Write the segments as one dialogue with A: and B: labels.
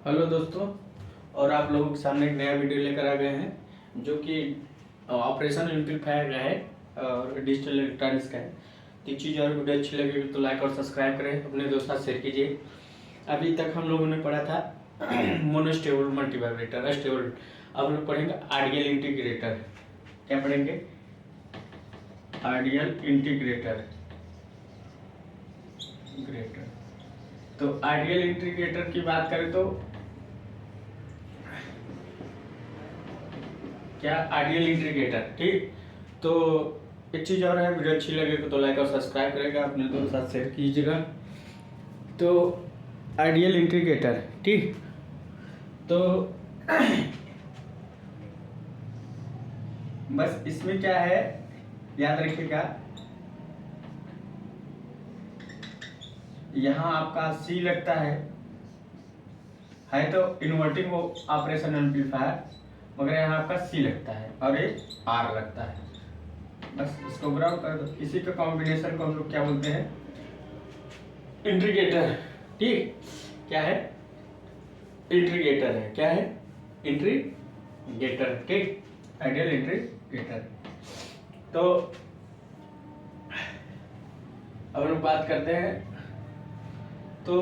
A: Hello दोस्तों, और आप लोगों के सामने एक नया वीडियो लेकर आ गए हैं जो कि ऑपरेशन एम्पलीफायर का है और डिजिटल इलेक्ट्रॉनिक्स का है। तो एक चीज़ और वीडियो अच्छी लगेगी तो लाइक और सब्सक्राइब करें, अपने दोस्तों से शेयर कीजिए। अभी तक हम लोगों ने पढ़ा था मोनोस्टेबल मल्टीवाइब्रेटर स्टेबल। अब हम लोग पढ़ेंगे आइडियल इंटीग्रेटर। क्या पढ़ेंगे? Ideal integrator. तो आइडियल इंटीग्रेटर की बात करें तो क्या आइडियल इंटीग्रेटर, ठीक। तो एक चीज़ और है, वीडियो अच्छी लगेगी तो लाइक और सब्सक्राइब करेगा, अपने दोस्तों के साथ शेयर कीजिएगा। तो आइडियल इंटीग्रेटर, ठीक। तो बस इसमें क्या है, याद रखिएगा, यहाँ आपका सी लगता है तो इन्वर्टिंग ऑपरेशन एम्पलीफायर, मगर यहाँ आपका सी लगता है और ये आर लगता है। बस इसको ग्राउंड कर दो। इसी का कॉम्बिनेशन को हम लोग क्या बोलते हैं? इंटीग्रेटर, ठीक। क्या है? इंटीग्रेटर है। क्या है? इंटीग्रेटर, ठीक। Ideal integrator. तो अब हम लोग बात करते हैं। तो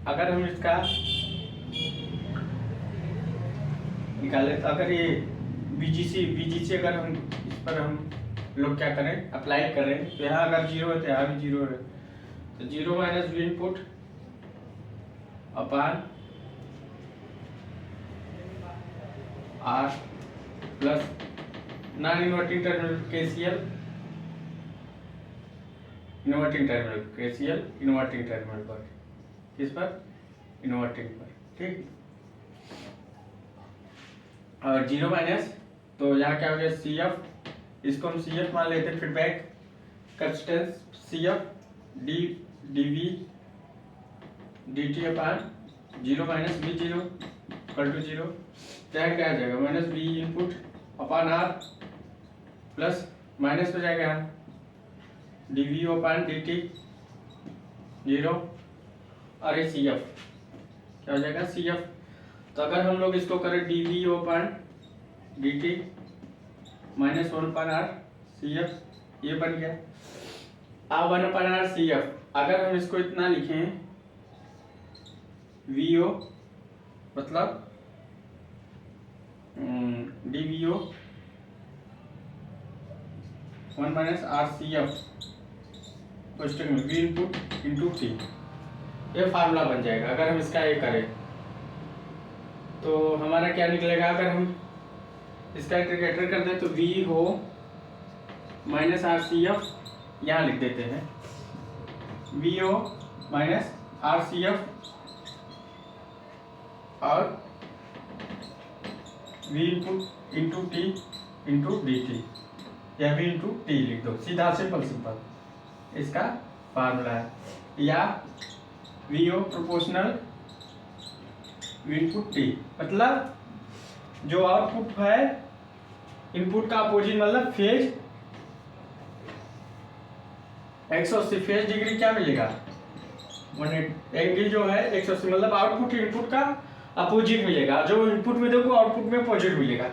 A: अगर हम इसका निकालें तो अगर ये बीजीसी अगर हम इस पर हम लोग क्या करें, अप्लाई करें, तो यहाँ अगर जीरो है तो यहाँ भी जीरो है। तो zero minus V input upon R plus non inverting terminal KCL, inverting terminal KCL inverting terminal पर, किस पर? इन्वर्टिंग पर, ठीक। और जीरो माइनस, तो यहाँ क्या हो गया? सी एफ, इसको हम सी एफ मान लेते हैं, feedback capacitance C F D D V D T upon zero minus B zero equal to zero. क्या क्या आ जाएगा? Minus B input upon R plus minus हो जाएगा यहाँ D V upon D T zero, और ये सी एफ क्या हो जाएगा? C F. तो अगर हम लोग इसको करें D V upon D T minus one upon R C F, ये बन गया। अब one upon R C F, अगर हम इसको इतना लिखें वी ओ मतलब D V O one minus R C F question में वी इनपुट इंटू टी, ये फार्मूला बन जाएगा। अगर हम इसका ये करें तो हमारा क्या निकलेगा? अगर हम इसका इंटीग्रेटर कर दें तो वी हो माइनस आर सी एफ, यहाँ लिख देते हैं V O minus R C F और V input into T into D T, या वी इंटू टी लिख दो, सीधा सिंपल इसका फार्मूला है। या V O proportional V input T, मतलब जो आउटपुट है इनपुट का अपोजिट, मतलब फेज 180 फेज डिग्री क्या मिलेगा? एंगल जो है 180, मतलब आउटपुट इनपुट का अपोजिट मिलेगा। जो इनपुट में देखो आउटपुट में अपोजिट मिलेगा।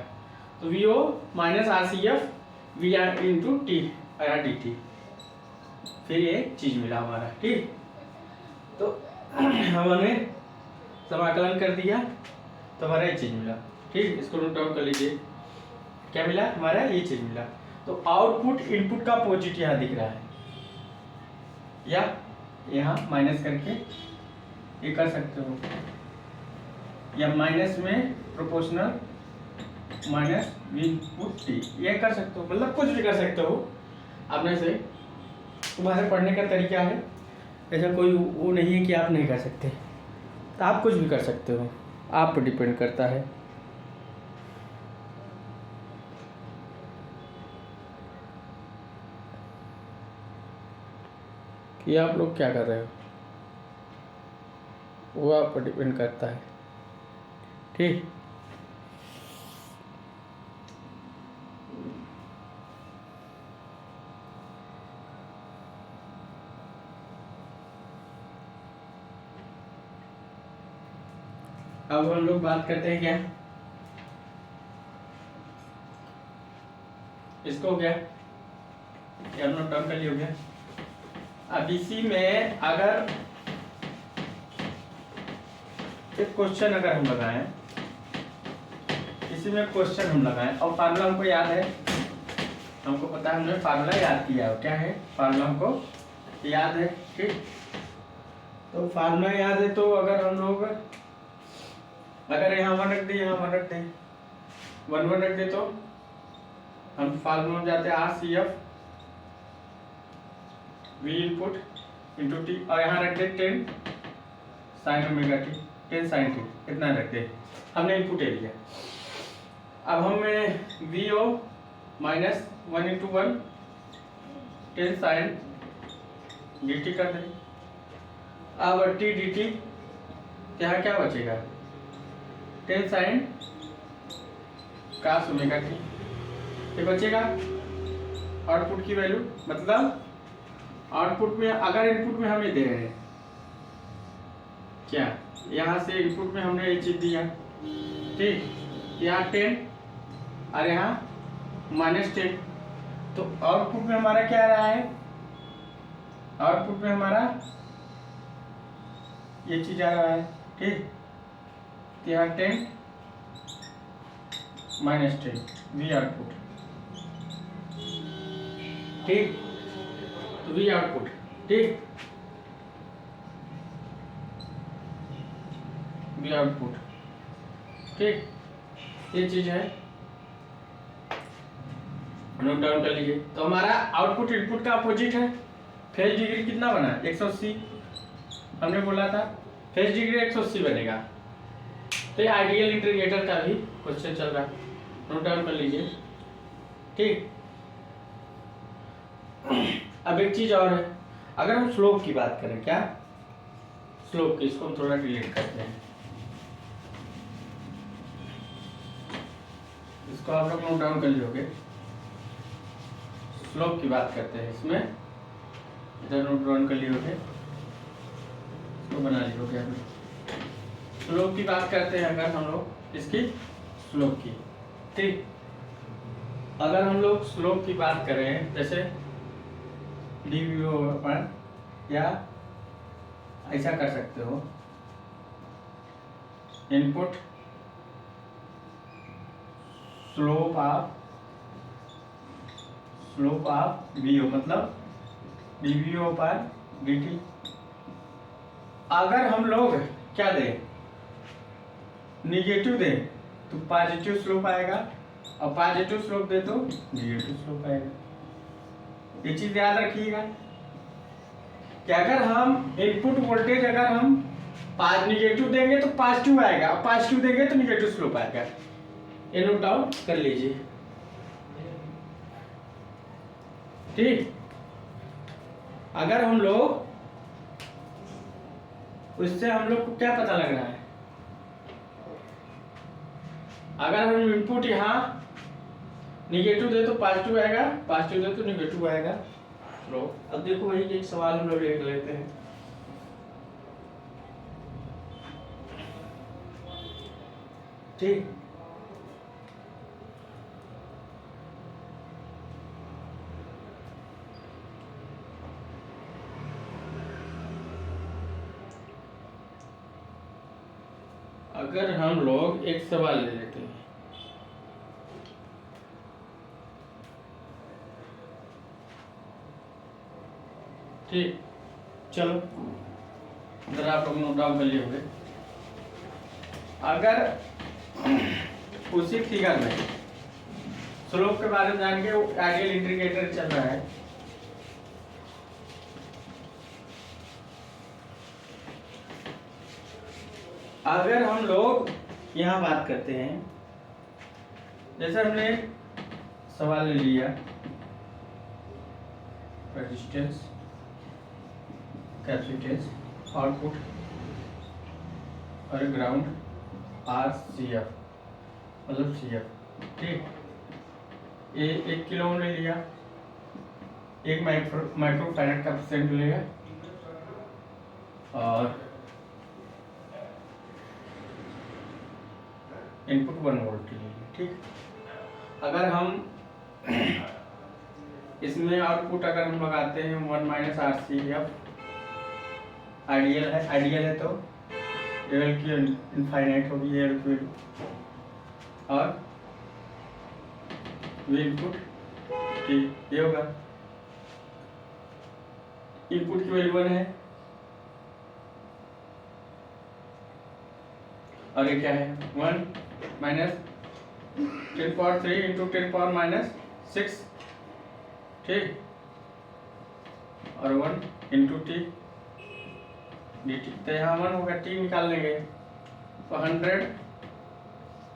A: तो V O minus R C F V R into T R D T, फिर ये चीज मिला हमारा, ठीक। तो हमने समाकलन कर दिया तो हमारा ये चीज मिला, ठीक। इसको नोट डाउन कर लीजिए, क्या मिला हमारा? ये चीज मिला। तो आउटपुट इनपुट का अपोजिट यहाँ दिख रहा है, या यहाँ माइनस करके ये कर सकते हो, या माइनस में proportional minus V input T, ये कर सकते हो, मतलब कुछ भी कर सकते हो अपने से। तुम्हारे पढ़ने का तरीका है, ऐसा कोई वो नहीं है कि आप नहीं कर सकते, तो आप कुछ भी कर सकते हो, आप पर डिपेंड करता है। कि आप लोग क्या कर रहे हो, वो आप पर डिपेंड करता है, ठीक। अब हम लोग बात करते हैं क्या, इसको क्या ये हम लोग डन कर लिए हो गया। अब इसी में अगर एक क्वेश्चन अगर हम लगाएं, इसी में क्वेश्चन हम लगाएं और फार्मूला हमको याद है, हमको पता है, हमने फार्मूला याद किया है, क्या है फार्मूला हमको याद है। ठीक, तो फार्मूला याद है, तो अगर हम लोग अगर यहाँ 1 रख दे, यहाँ 1 रख दे, 1 रख दे, तो हम फार्मूला में जाते हैं RCF V input into T, और यहाँ रख दे 10 sine omega T, 10 sine T, इतना रख दे, हमने इनपुट ले लिया। अब हमें VO minus 1 into 1 10 sine dt कर दे। अब टी डी टी, यहाँ क्या बचेगा, 10 साइन कास ओमेगा टी, ये बचेगा आउटपुट की वैल्यू। मतलब आउटपुट में अगर इनपुट में हमें दे रहे हैं क्या, यहाँ से इनपुट में हमने ये चीज दिया, ठीक, यहाँ 10 और यहाँ -10, तो आउटपुट में हमारा क्या आ रहा है, आउटपुट में हमारा ये चीज आ रहा है। ठीक, यहाँ 10 -10 V आउटपुट, ठीक, तो V आउटपुट, ठीक, V आउटपुट, ठीक, ये चीज है, नोट डाउन कर लीजिए। तो हमारा आउटपुट इनपुट का अपोजिट है। फेज डिग्री कितना बना, 180 हमने बोला था, फेज डिग्री 180 बनेगा। तो ये आइडियल इंटीग्रेटर का भी क्वेश्चन चल रहा है, नोट डाउन कर लीजिए। ठीक, अब एक चीज और है, अगर हम स्लोप की बात करें, क्या स्लोप की, इसको हम थोड़ा डिलीट करते हैं, इसको आप लोग नोट डाउन कर लियोगे। स्लोप की बात करते हैं, इसमें इधर नोट डाउन कर लियोगे, इसको बना लियोगे। अभी स्लोप की बात करते हैं, अगर हम लोग इसकी स्लोप की, ठीक, अगर हम लोग स्लोप की बात करें, जैसे dVO पर, या ऐसा कर सकते हो, इनपुट स्लोप ऑफ VO मतलब dVO पर dt। अगर हम लोग क्या दें, निगेटिव दे तो पॉजिटिव स्लोप आएगा, और पॉजिटिव स्लोप दे तो निगेटिव स्लोप आएगा। ये चीज याद रखिएगा कि अगर हम इनपुट वोल्टेज अगर हम निगेटिव देंगे तो पॉजिटिव आएगा, और पॉजिटिव देंगे तो निगेटिव स्लोप आएगा। ये नोट डाउन कर लीजिए। ठीक, अगर हम लोग उससे हम लोग को क्या पता लग रहा है, अगर हम इनपुट यहाँ निगेटिव दे तो पॉजिटिव आएगा, पॉजिटिव दे तो निगेटिव आएगा। लो अब देखो वही एक सवाल हम लोग देख लेते हैं। ठीक, अगर हम लोग एक सवाल ले लेते हैं, ठीक, चलो जरा आप लोग नोट डाउन कर लिए होंगे। अगर उसी फिगर में स्लोप के बारे में जान के आइडियल इंटीग्रेटर चल रहा है, अगर हम लोग यहाँ बात करते हैं, जैसे हमने सवाल ले लिया रेजिस्टेंस, कैपेसिटेंस, आउटपुट और ग्राउंड RCF मतलब CF। ठीक, ये 1 किलो ओम ले लिया, 1 माइक्रो फैराड का परसेंट लेगा, और इनपुट 1 वोल्ट लीजिए, ठीक। अगर हम इसमें आउटपुट अगर हम लगाते हैं 1 minus R C F, ideal है तो एल की इनफाइनाइट होगी एल की वैल्यू, और वी इनपुट टी ये होगा, इनपुट की वैल्यू 1 है और ये क्या है 1 माइनस 10⁻³ इंटू 10⁻⁻6, ठीक, और 1 इंटू टी डी टी। तो यहाँ 1 होगा, टी निकाल लेंगे तो 100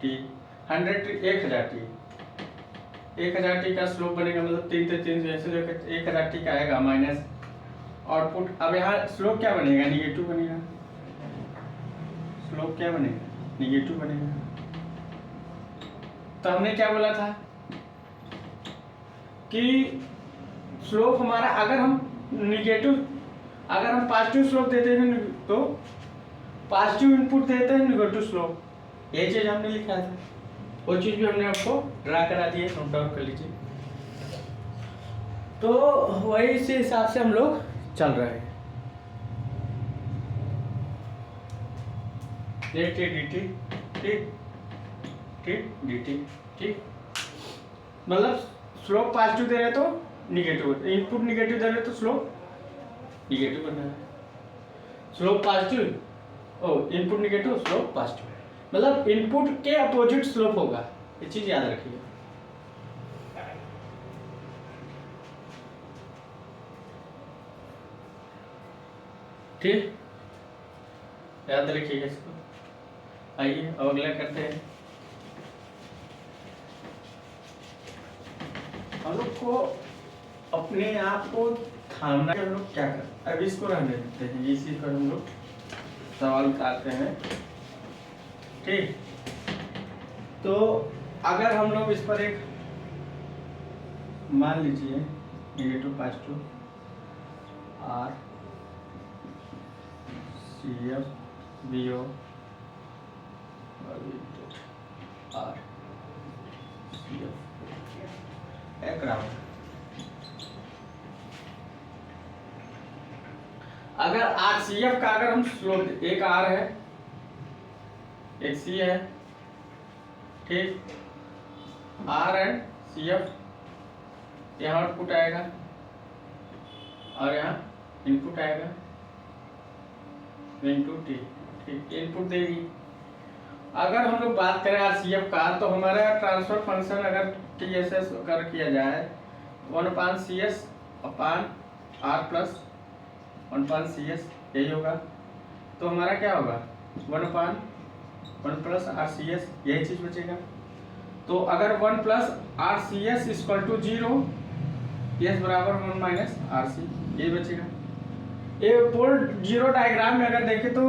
A: टी, 1000 टी, 1000 टी का स्लोप बनेगा, मतलब 3 से 3 ऐसे जो 1000 टी का आएगा माइनस आउटपुट। अब यहाँ स्लोप क्या बनेगा, निगेटिव बनेगा, स्लोप क्या बनेगा, निगेटिव बनेगा। तो हमने क्या बोला था कि स्लोप हमारा, अगर हम निगेटिव, अगर हम पॉजिटिव स्लोप देते हैं तो पॉजिटिव इनपुट देते हैं निगेटिव स्लोप, ये चीज हमने लिखा था, वो चीज भी हमने आपको ड्रा करा दी है, नोट डाउन कर लीजिए। तो वही इसी हिसाब से हम लोग चल रहे हैं। dt ठीक, ठीक dt ठीक, मतलब स्लोप पॉजिटिव दे रहे तो निगेटिव, इनपुट निगेटिव दे रहे तो स्लोप निगेटिव बनना है, slope positive O input negative slope positive, मतलब इनपुट के अपोजिट स्लोप होगा, ये चीज याद रखिए। ठीक, याद रखिएगा इसको। आइए अब अगला करते हैं। हम लोग को अपने आप को थामना, हम लोग क्या करें, अब इसको रहने देते हैं, इसी पर हम लोग सवाल उठाते हैं, ठीक। तो अगर हम लोग इस पर एक मान लीजिए negative positive R C F B O R C F एक राउंड, अगर आर सी एफ का अगर हम स्लोप, एक आर है एक सी है, ठीक, आर एंड सी एफ, यहाँ आउटपुट आएगा और यहाँ इनपुट आएगा इनटू टी, ठीक, इनपुट देगी। अगर हम लोग बात करें आर सी एफ का, तो हमारा ट्रांसफर फंक्शन अगर टी एस एस अगर किया जाए 1/CS अपान आर प्लस 1/CS यही होगा, तो हमारा क्या होगा 1/1 प्लस आर सी एस, यही चीज बचेगा। तो अगर 1 plus R C S equal to 0, S बराबर 1 माइनस आर सी, ये बचेगा। ये पोल जीरो डायग्राम में अगर देखें तो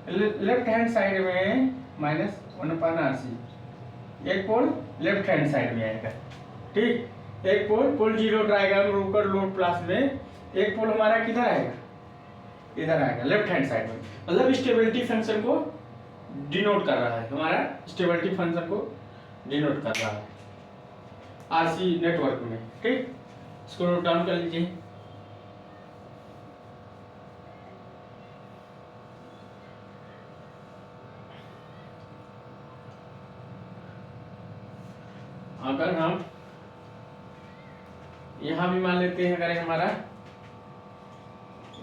A: लेफ्ट हैंड साइड में माइनस 1/RC, एक पोल लेफ्ट हैंड साइड में आएगा, ठीक, एक पोल जीरो डायग्राम ऊपर लोड प्लस में, एक पोल हमारा किधर आएगा, इधर आएगा लेफ्ट हैंड साइड में, मतलब स्टेबिलिटी फंक्शन को डिनोट कर रहा है, हमारा स्टेबिलिटी फंक्शन को डिनोट कर रहा है आरसी नेटवर्क में, ठीक। इसको नोट डाउन कर लीजिए। अगर हम यहाँ भी मान लेते हैं, अगर हमारा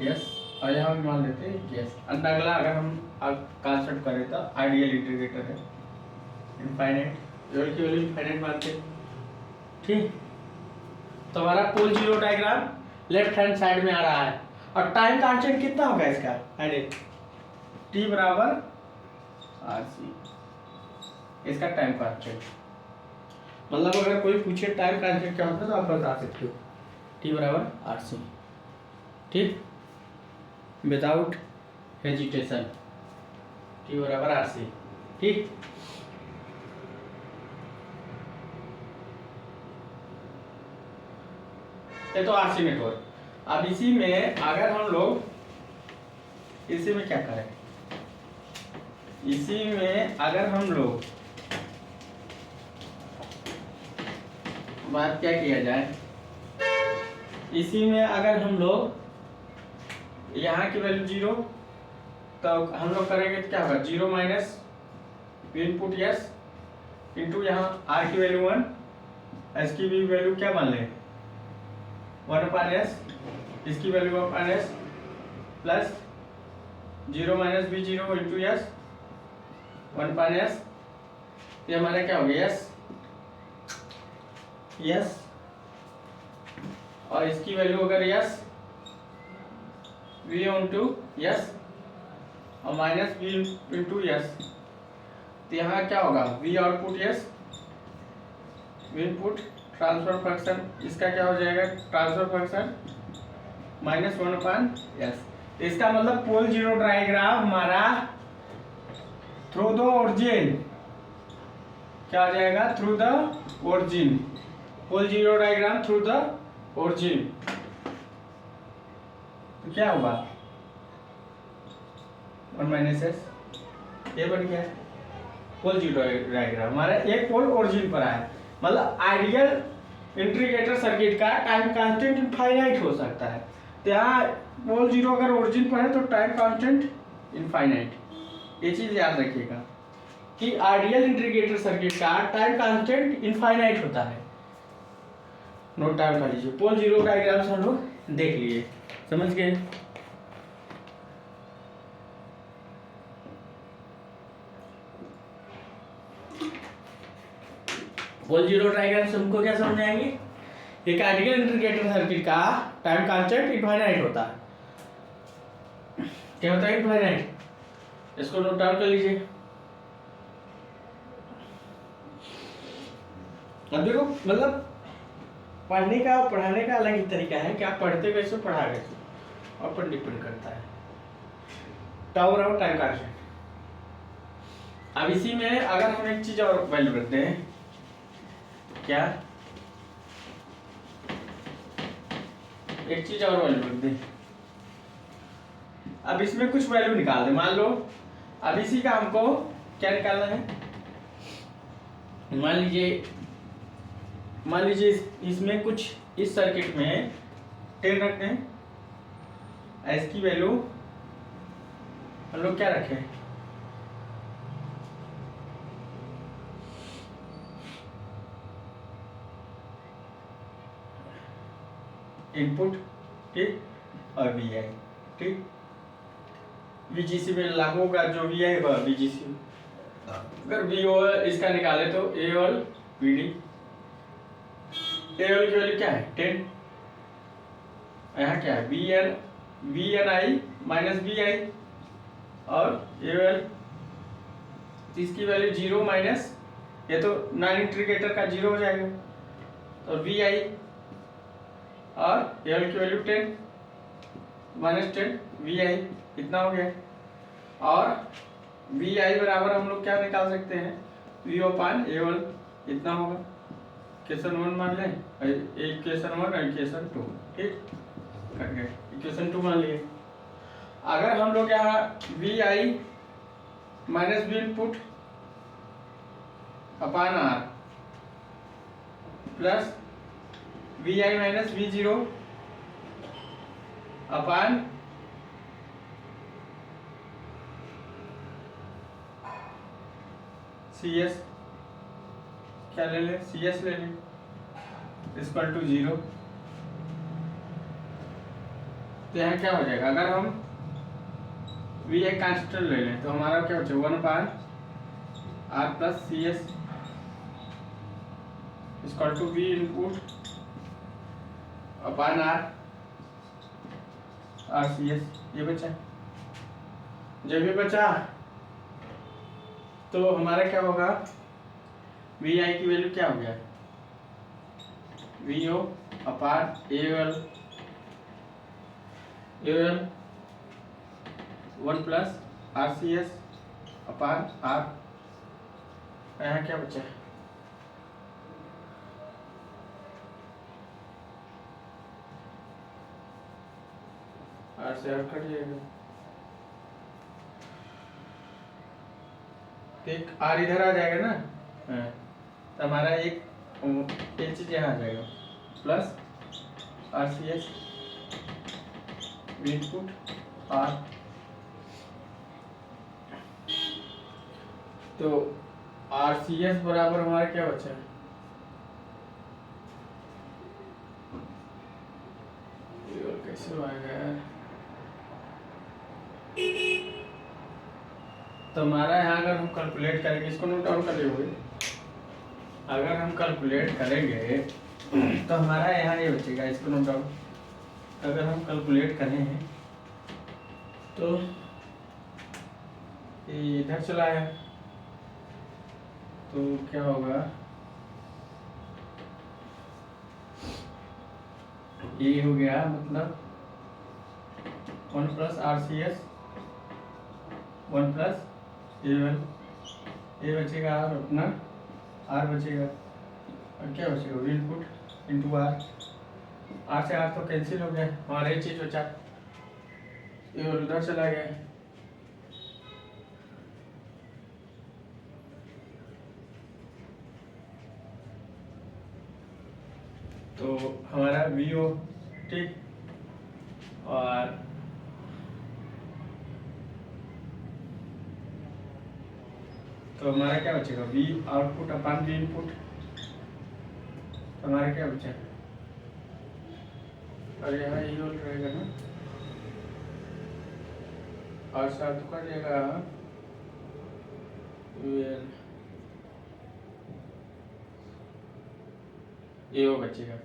A: यस और यहाँ भी मान लेते हैं यस, अगला अगर हम कंसेप्ट करें तो आइडियल इंटीग्रेटर है, इनफाइनाइट की वैल्यू इनफाइनाइट मानते हैं, ठीक। तो हमारा pole zero diagram left hand side में आ रहा है, और टाइम कांस्टेंट कितना होगा इसका, टी बराबर आर सी, इसका टाइम कांस्टेंट, मतलब अगर कोई पूछे टाइम कांस्टेंट क्या होता है तो आप बता सकते हो, टी बराबर आर सी, ठीक, विदाउट हेजिटेशन, टी बराबर आर सी, ठीक। ये तो आरसी नेटवर्क। अब इसी में अगर हम लोग इसी में क्या करें, इसी में अगर हम लोग बात क्या किया जाए, इसी में अगर हम लोग यहाँ की वैल्यू 0, तो हम लोग करेंगे तो क्या होगा, 0 माइनस इनपुट यस इंटू यहाँ आर की वैल्यू 1, एस की भी वैल्यू क्या मान लें 1/s, इसकी value 1/s plus 0 minus B 0 into S 1/s, ये हमारा क्या हो गया यस यस, और इसकी वैल्यू अगर यस वी इंटू यस और माइनस वी इंटू यस, तो यहाँ क्या होगा we output yes we input transfer function, इसका क्या हो जाएगा ट्रांसफर फंक्शन माइनस 1/s। इसका मतलब पोल जीरो डायग्राम हमारा थ्रू द ओरिजिन क्या हो जाएगा, through the origin, pole zero diagram through the origin, तो क्या होगा 1 - s, ये बन गया पोल जीरो डायग्राम हमारा एक पोल ओरिजिन पर आया। मतलब आइडियल इंटीग्रेटर सर्किट का टाइम कांस्टेंट इनफाइनाइट हो सकता है, तो यहाँ पोल जीरो अगर ओरिजिन पर है तो टाइम कांस्टेंट इनफाइनाइट, ये चीज याद रखिएगा कि आइडियल इंटीग्रेटर सर्किट का टाइम कांस्टेंट इनफाइनाइट होता है। नोट डाउन कर लीजिए, पोल जीरो डायग्राम हम लोग देख लिए, समझ गए। पोल जीरो डायग्राम से हमको क्या समझ आएंगे, एक आइडियल इंटीग्रेटर सर्किट का टाइम कांस्टेंट इनफाइनाइट होता है। क्या होता है इनफाइनाइट, इसको नोट डाउन कर लीजिए। अब देखो मतलब पढ़ने का और पढ़ाने का अलग ही तरीका है कि आप पढ़ते कैसे पढ़ा कैसे, और पर डिपेंड करता है टाउ और टाइम कांस्टेंट। अब इसी में अगर हम एक चीज और वैल्यू रखते हैं, क्या एक चीज और वैल्यू रख दें, अब इसमें कुछ वैल्यू निकाल दें, मान लो अब इसी का हमको क्या निकालना है, मान लीजिए इसमें कुछ इस सर्किट में 10 रखते हैं, एस की वैल्यू हम लोग क्या रखें इनपुट, ठीक, और वी आई, ठीक, वीजीसी में लागू होगा जो वी आई होगा वीजीसी, अगर वी ओ इसका निकाले तो ए और वी डी, ए की वैल्यू क्या है 10, यहाँ क्या है V N I minus V I, और ए एल इसकी वैल्यू 0 माइनस, ये तो नॉन इंटीग्रेटर का 0 हो जाएगा, तो वी आई और एल की वैल्यू 10 माइनस 10 वी आई, इतना हो गया। और वी आई बराबर हम लोग क्या निकाल सकते हैं वी ओपान ए वन, इतना होगा, इक्वेशन 1 मान लें, इक्वेशन 1 और इक्वेशन 2, ठीक, कट गए, इक्वेशन 2 मान लिए। अगर हम लोग यहाँ V I minus V input upon R plus V I minus V zero upon C S, क्या ले लें सी एस ले लें, इक्वल टू 0, तो यहाँ क्या हो जाएगा, अगर हम वी आई कांस्टेंट ले लें तो हमारा क्या हो जाएगा 1/r plus C S equal to V input upon R C S, ये बचा, जब ये बचा तो हमारा क्या होगा वी आई की वैल्यू क्या हो गया V O upon A L 1 plus R C S upon R, यहाँ क्या बचा आर से आर कट जाएगा, तो एक आर इधर आ जाएगा ना, हाँ, तो हमारा एक चीज यहाँ आ जाएगा plus R C S input R. तो आर सी एस बराबर हमारा क्या बचा है, कैसे आएगा यार, तो हमारा यहाँ अगर हम कैलकुलेट करेंगे, इसको नोट डाउन कर लियोगे, अगर हम कैलकुलेट करेंगे तो हमारा यहाँ ये बचेगा, इसको नोट डाउन, अगर हम कैलकुलेट करें तो ये इधर चला है, तो क्या होगा, ये हो गया मतलब 1 plus R C S 1 plus ये बचेगा आर, अपना आर बचेगा, और क्या बचेगा इनपुट इंटू आर, आर से आर तो कैंसिल हो गया, हमारा एक चीज बचा, ये उधर चला गया, तो हमारा वी ओ, ठीक, और तो हमारा क्या बचेगा we output upon we input, तो हमारा क्या बचा, और यहाँ ये होल रहेगा ना, और साथ कर जाएगा ये वो बचेगा,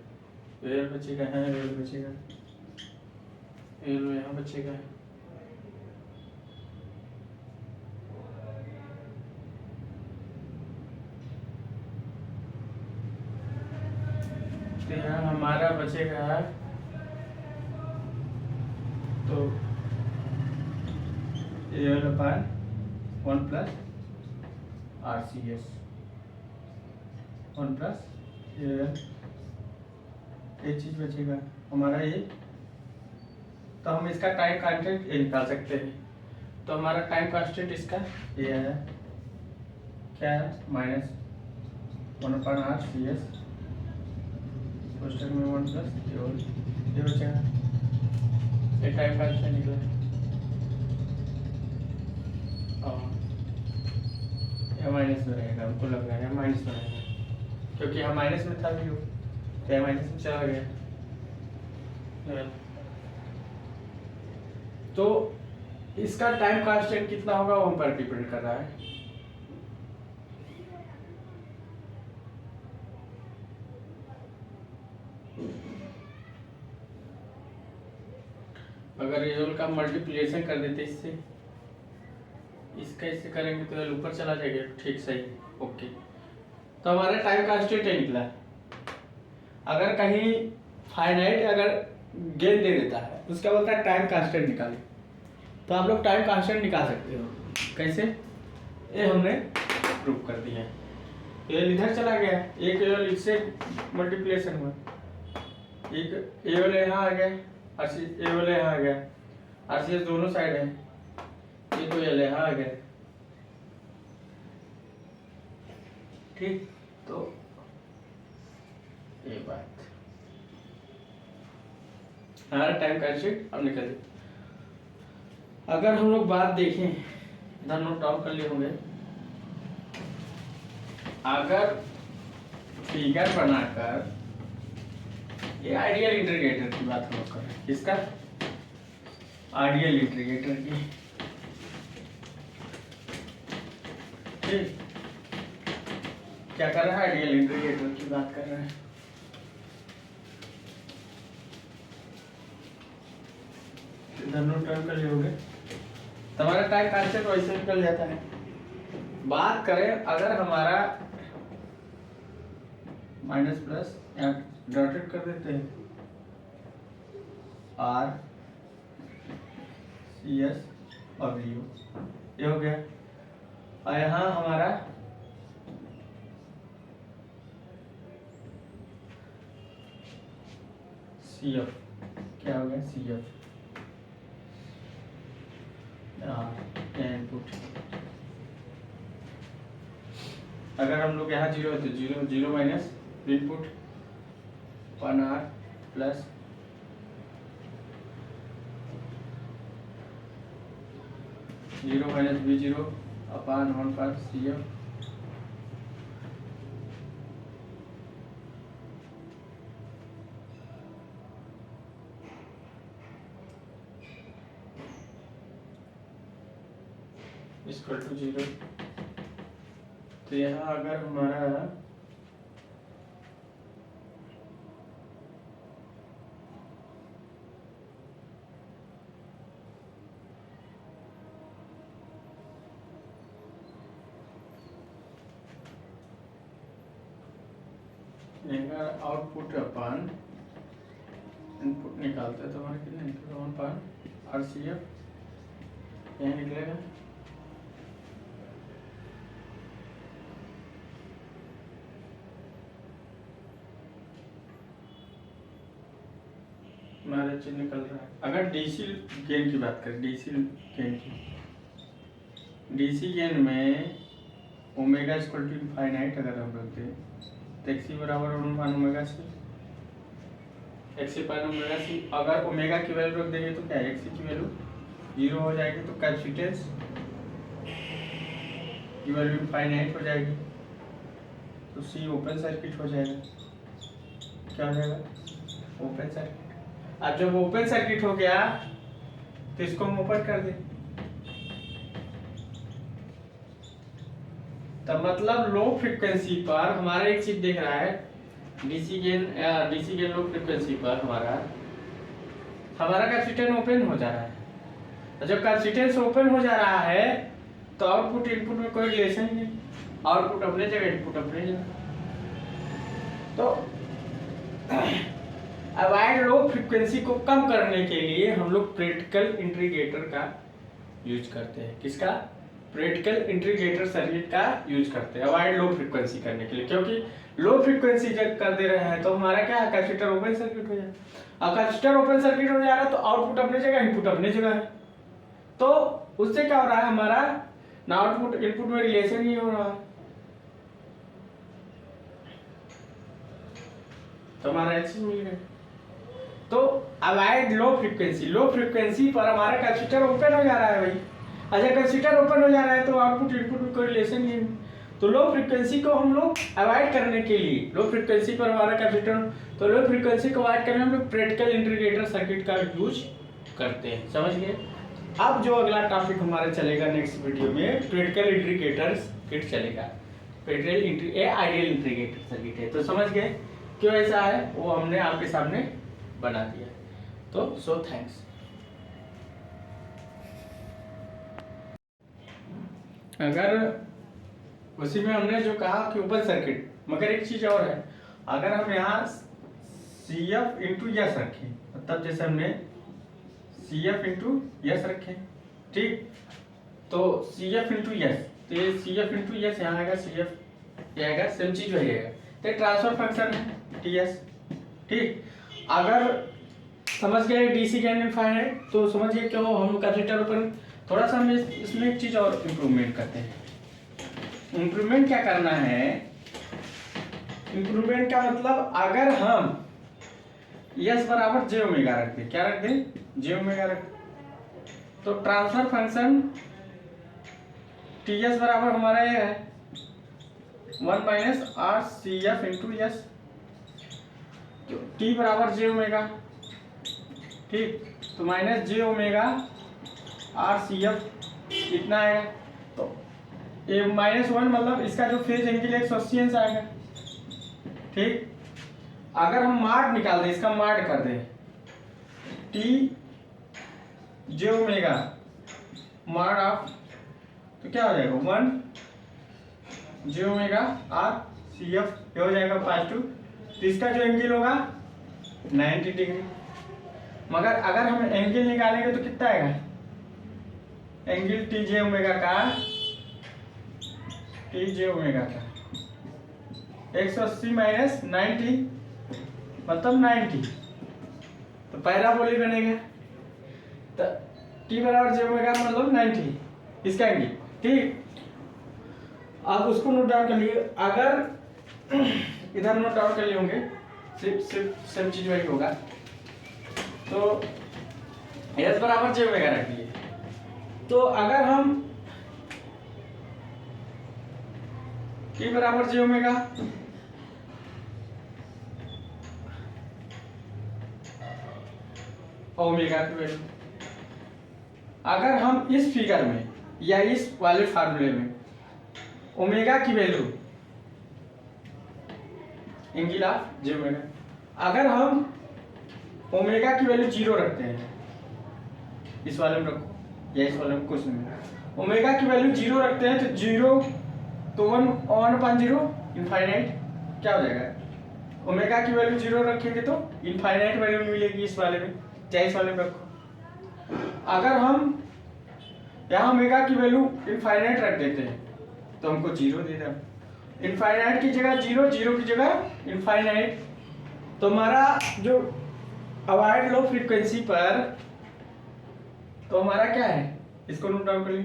A: वेल बचेगा है, वेल बचेगा, वेल यहाँ बचेगा, तो यहाँ हमारा बचेगा, तो ये upon 1 plus R C S 1 plus एक चीज बचेगा हमारा ये, तो हम इसका टाइम कांस्टेंट ये निकाल सकते हैं, तो हमारा टाइम कांस्टेंट इसका ये है, क्या है -1 आर सी एस में 1 प्लस ये बचेगा, ये टाइम कांस्टेंट निकला, यह माइनस में रहेगा, हमको लग रहा है माइनस में रहेगा, क्योंकि हम माइनस में था भी, तो यह माइनस में चला गया, तो इसका टाइम कांस्टेंट कितना होगा वो हम पर डिपेंड कर रहा है, अगर ये का मल्टीप्लिकेशन कर देते इससे, इसका इससे करेंगे तो ये ऊपर चला जाएगा, ठीक सही, ओके, तो हमारा टाइम कांस्टेंट निकला है, अगर कहीं फाइनाइट अगर गेन दे देता है उसका बोलता है टाइम कांस्टेंट निकाले, तो आप लोग टाइम कांस्टेंट निकाल सकते हो, कैसे, ये हमने प्रूव कर दिया, ये इधर चला गया, एक इससे मल्टीप्लिकेशन हुआ, एक ए वाले यहाँ आ गया, ए वाले यहाँ आ गया, आरसीएस दोनों साइड है, ये तो ये यहाँ आ गया, ठीक, तो ये बात हमारा टाइम कांस्टेंट अब निकल, अगर हम लोग बात देखें, इधर नोट डाउन कर लिए होंगे, अगर फिगर बनाकर, ये आइडियल इंटीग्रेटर की बात हम लोग कर रहे हैं, किसका, आइडियल इंटीग्रेटर की, ठीक, क्या कर रहा है, आइडियल इंटीग्रेटर की बात कर रहे हैं, इधर नोट डाउन कर लिए होंगे, तो हमारा टाइम कांस्टेंट वैसे निकल जाता है, बात करें अगर हमारा माइनस प्लस यहाँ डॉटेड कर देते हैं, आर सी एस और वी ओ, ये हो गया, और यहाँ हमारा सी एफ, क्या हो गया सी एफ, इनपुट, अगर हम लोग यहाँ 0 है तो 0 0 minus input upon R plus 0 minus V0 upon 1 पर CF इक्वल टू 0। तो यहाँ अगर हमारा आउटपुट अपन इनपुट निकालते हैं तो हमारा कितना निकलेगा 1 पर RCF यहाँ निकलेगा हमारा चीज निकल रहा है। अगर डीसी गेन की बात करें, डीसी गेन में ओमेगा इक्वल टू इनफाइनाइट अगर हम रखते हैं तो एक्सी बराबर ओमेगा सी, एक्सी पान ओमेगा सी। अगर ओमेगा की वैल्यू रख देंगे तो क्या है, एक्सी की वैल्यू 0 हो जाएगी तो कैपेसिटेंस की वैल्यू इनफाइनाइट हो जाएगी तो सी ओपन सर्किट हो जाएगा। क्या हो जाएगा, ओपन सर्किट। अब जब ओपन सर्किट हो गया तो इसको हम ओपन कर दें, तो मतलब लो फ्रीक्वेंसी पर हमारा एक चीज देख रहा है, डीसी गेन लो फ्रीक्वेंसी पर हमारा कैपेसिटेंस ओपन हो जा रहा है। तो जब कैपेसिटेंस ओपन हो जा रहा है तो आउटपुट इनपुट में कोई रिलेशन नहीं, आउटपुट अपने जगह इनपुट अपने जगह। तो अवॉइड लो फ्रीक्वेंसी को कम करने के लिए हम लोग प्रैक्टिकल इंटीग्रेटर का यूज करते हैं। किसका, प्रैक्टिकल इंटीग्रेटर सर्किट का यूज करते हैं अवॉइड लो फ्रीक्वेंसी करने के लिए, क्योंकि लो फ्रीक्वेंसी जब कर दे रहे हैं तो हमारा क्या है, कैपेसिटर ओपन सर्किट हो जाए। अब कैपेसिटर ओपन सर्किट हो जा रहा है तो आउटपुट अपनी जगह इनपुट अपनी जगह है, तो उससे क्या हो रहा है, हमारा ना आउटपुट इनपुट में रिलेशन ही हो रहा है, तो हमारा एक्सिस मिल गया। तो अवॉइड लो फ्रीक्वेंसी पर हमारा कैपेसिटर ओपन हो जा रहा है भाई। अच्छा, कैपेसिटर ओपन हो जा रहा है तो आउटपुट इनपुट में कोई रिलेशन नहीं है, तो लो फ्रीक्वेंसी को हम लोग अवॉइड करने के लिए, लो फ्रीक्वेंसी पर हमारा कैपेसिटर, तो लो फ्रीक्वेंसी को अवॉइड करने हम लोग प्रैक्टिकल इंटीग्रेटर सर्किट का यूज करते हैं। समझ गए। अब जो अगला टॉपिक हमारा चलेगा नेक्स्ट वीडियो में, प्रैक्टिकल इंटीग्रेटर सर्किट चलेगा। आइडियल इंटीग्रेटर सर्किट है, तो समझ गए क्यों ऐसा है, वो हमने आपके सामने बना दिया। तो सो थैंक्स। अगर उसी में हमने जो कहा कि ओपन सर्किट, मगर एक चीज और है, अगर हम यहाँ CF इंटू यस रखें, मतलब जैसे हमने CF इंटू यस रखे, ठीक, तो CF इंटू यस, तो ये CF इंटू यस यहाँ आएगा, CF ये आएगा, सेम चीज हो जाएगा। तो ट्रांसफर फंक्शन है TS, ठीक। अगर समझ गए डीसी गेन इनफाइनाइट, तो समझिए क्यों हम कैपेसिटर ओपन। थोड़ा सा हम इसमें एक चीज और इम्प्रूवमेंट करते हैं। इम्प्रूवमेंट क्या करना है, इम्प्रूवमेंट का मतलब अगर हम यस बराबर जे ओमेगा रख दें, क्या रख दें, जे ओमेगा रख, तो ट्रांसफर फंक्शन TS बराबर हमारा ये है 1 माइनस RCF इंटू यस, तो T बराबर जे ओमेगा, ठीक, तो माइनस जे ओमेगा RCF इतना आएगा। तो ये -1 मतलब इसका जो फेज एंगल 180 अंश आएगा, ठीक। अगर हम माड निकाल दें, इसका माड कर दें, T जे ओमेगा माड ऑफ, तो क्या हो जाएगा 1 जे ओमेगा RCF, ये हो जाएगा पॉजिटिव, तो इसका जो एंगल होगा 90 डिग्री। मगर अगर हम एंगल निकालेंगे तो कितना आएगा, एंगल टी जे ओमेगा का 180 माइनस 90 मतलब 90, तो पैराबोली बनेगा। तो टी बराबर जे ओमेगा मतलब 90 इसका एंगल, ठीक। आप उसको नोट डाउन कर लिए। अगर इधर नोट डाउन कर लिए होंगे, सिर्फ सेम चीज वही होगा। तो एस बराबर जे ओमेगा रख लिए। तो अगर हम टी बराबर जे ओमेगा, ओमेगा की वैल्यू, अगर हम इस फिगर में या इस वाले फार्मूले में ओमेगा की value angle of J omega, अगर हम ओमेगा की वैल्यू 0 रखते हैं, इस वाले में रखो या इस वाले में, कुछ नहीं, ओमेगा की वैल्यू 0 रखते हैं तो 0 तो 1/0 इनफाइनाइट क्या हो जाएगा। ओमेगा की वैल्यू 0 रखेंगे तो इनफाइनाइट वैल्यू मिलेगी इस वाले में, चाहे इस वाले में रखो। अगर हम यहाँ ओमेगा की वैल्यू इनफाइनाइट रख देते हैं तो हमको 0 दे देगा। इनफाइनाइट की जगह 0, 0 की जगह इनफाइनाइट। तो हमारा जो अवॉइड लो फ्रीक्वेंसी पर, तो हमारा क्या है, इसको नोट डाउन कर ली,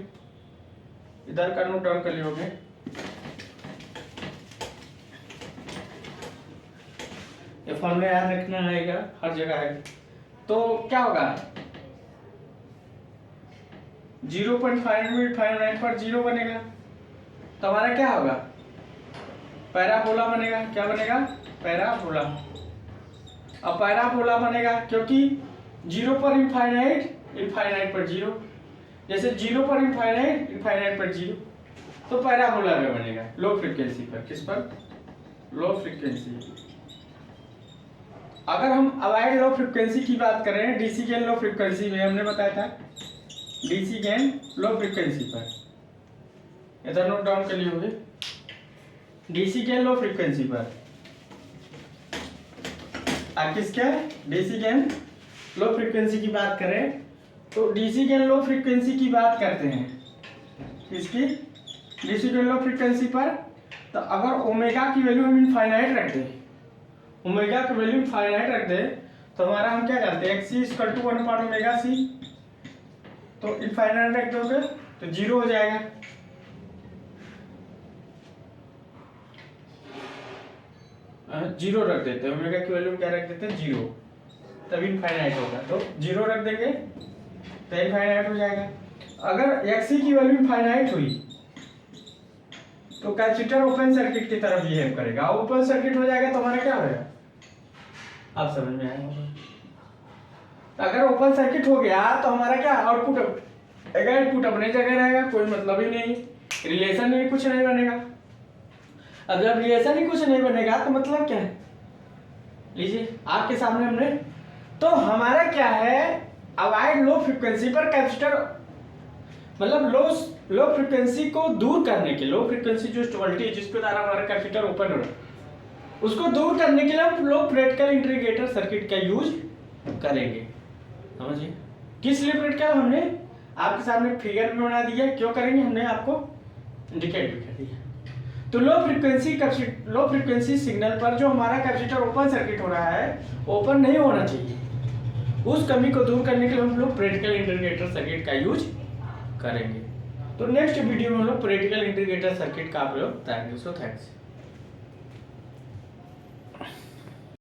A: इधर का नोट डाउन कर लियोगे। ये फॉर्मूला याद रखना रहेगा, हर जगह है। तो क्या होगा, 0.5 पर 0 बनेगा तो हमारा क्या होगा, पैराबोला बनेगा। क्या बनेगा, पैराबोला। अब पैराबोला बनेगा क्योंकि 0 पर इनफाइनाइट, इनफाइनाइट पर 0, जैसे 0 पर इनफाइनाइट, इनफाइनाइट पर 0, तो पैराबोला में बनेगा लो फ्रीक्वेंसी पर। किस पर, लो फ्रीक्वेंसी। अगर हम अवॉइड लो फ्रीक्वेंसी की बात करें, डीसी गेन लो फ्रीक्वेंसी में हमने बताया था, डीसी गेन लो फ्रीक्वेंसी पर, इधर नोट डाउन कर लिए होंगे, डीसी गेन लो फ्रीक्वेंसी पर। आप किसके, डीसी गेन लो फ्रीक्वेंसी की बात करें तो डीसी गेन लो फ्रीक्वेंसी की बात करते हैं, इसकी डीसी गेन लो फ्रीक्वेंसी पर। तो अगर ओमेगा की वैल्यू हम इनफाइनाइट रख दें, ओमेगा की वैल्यू इनफाइनाइट रख दें तो हमारा हम क्या करते हैं, एक्सी इक्वल टू 1/ओमेगा सी, तो इनफाइनाइट रख दोगे तो 0 हो जाएगा। जीरो रख देते हैं, ओमेगा की वैल्यू क्या रख देते हैं, 0, तभी इनफाइनाइट होगा। तो 0 रख देंगे तो इनफाइनाइट हो जाएगा। अगर एक्सी की वैल्यू इनफाइनाइट हुई तो कैपेसिटर ओपन सर्किट की तरह बिहेव करेगा, ओपन सर्किट हो जाएगा तो हमारा क्या होगा, आप समझ में आएगा। अगर ओपन सर्किट हो गया तो हमारा क्या, आउटपुट इनपुट अपने जगह रहेगा, कोई मतलब ही नहीं, रिलेशन भी कुछ नहीं बनेगा। अब जब रिलेशन ही कुछ नहीं बनेगा तो मतलब क्या है, लीजिए आपके सामने हमने, तो हमारा क्या है, अवॉइड लो फ्रीक्वेंसी पर कैपेसिटर, मतलब लो फ्रीक्वेंसी को दूर करने के, लो फ्रीक्वेंसी जो वोल्टेज जिसके द्वारा हमारा कैपेसिटर ओपन हो रहा है उसको दूर करने के लिए हम लो प्रैक्टिकल इंटीग्रेटर सर्किट का यूज करेंगे। समझिए किस लिए प्रैक्टिकल, हमने आपके सामने फिगर में बना दिया, क्यों करेंगे, हमने आपको इंडिकेट भी कर दिया। तो लो फ्रीक्वेंसी सिग्नल पर जो हमारा कैपेसिटर ओपन सर्किट हो रहा है, ओपन नहीं होना चाहिए, उस कमी को दूर करने के लिए हम लोग प्रैक्टिकल इंटीग्रेटर सर्किट का यूज करेंगे। तो नेक्स्ट वीडियो में हम लोग प्रैक्टिकल इंटीग्रेटर सर्किट का प्रयोग करेंगे। So thanks.